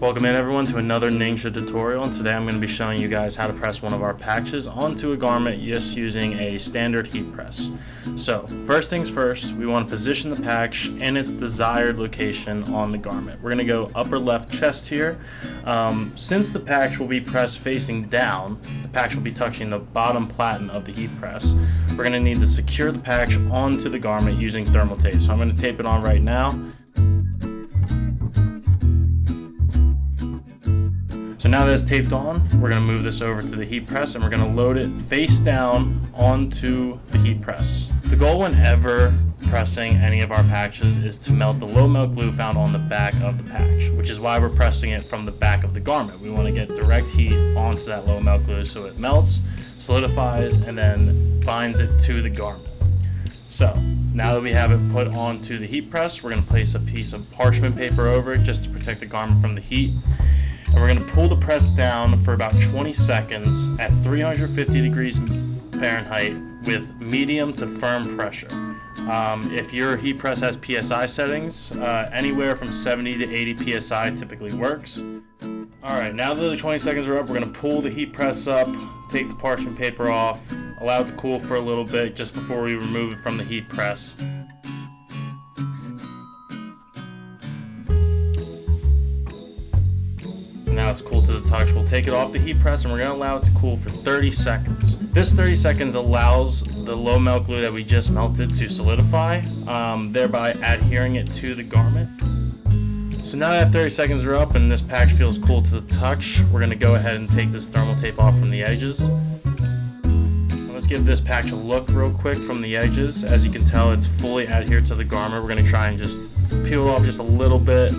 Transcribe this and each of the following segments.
Welcome in everyone to another Ninja tutorial, and today I'm going to be showing you guys how to press one of our patches onto a garment just using a standard heat press. So first things first, we want to position the patch in its desired location on the garment. We're going to go upper left chest here. Since the patch will be pressed facing down, the patch will be touching the bottom platen of the heat press. We're going to need to secure the patch onto the garment using thermal tape. So I'm going to tape it on right now. So now that it's taped on, we're going to move this over to the heat press and we're going to load it face down onto the heat press. The goal whenever pressing any of our patches is to melt the low melt glue found on the back of the patch, which is why we're pressing it from the back of the garment. We want to get direct heat onto that low melt glue so it melts, solidifies, and then binds it to the garment. So now that we have it put onto the heat press, we're going to place a piece of parchment paper over it just to protect the garment from the heat. And we're going to pull the press down for about 20 seconds at 350 degrees Fahrenheit with medium to firm pressure. If your heat press has PSI settings, anywhere from 70 to 80 PSI typically works. Alright, now that the 20 seconds are up, we're going to pull the heat press up, take the parchment paper off, allow it to cool for a little bit just before we remove it from the heat press. Now it's cool to the touch. We'll take it off the heat press and we're going to allow it to cool for 30 seconds. This 30 seconds allows the low melt glue that we just melted to solidify, thereby adhering it to the garment. So now that 30 seconds are up and this patch feels cool to the touch, we're going to go ahead and take this thermal tape off from the edges. And let's give this patch a look real quick from the edges. As you can tell, it's fully adhered to the garment. We're going to try and just peel it off just a little bit,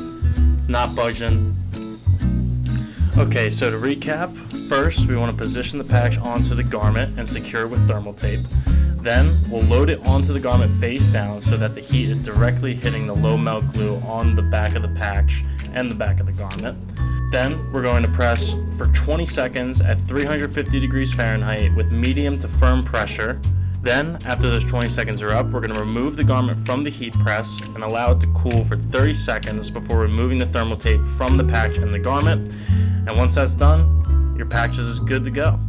not budging. Okay, so to recap, first we want to position the patch onto the garment and secure it with thermal tape. Then we'll load it onto the garment face down so that the heat is directly hitting the low melt glue on the back of the patch and the back of the garment. Then we're going to press for 20 seconds at 350 degrees Fahrenheit with medium to firm pressure. Then, after those 20 seconds are up, we're going to remove the garment from the heat press and allow it to cool for 30 seconds before removing the thermal tape from the patch and the garment. And once that's done, your patch is good to go.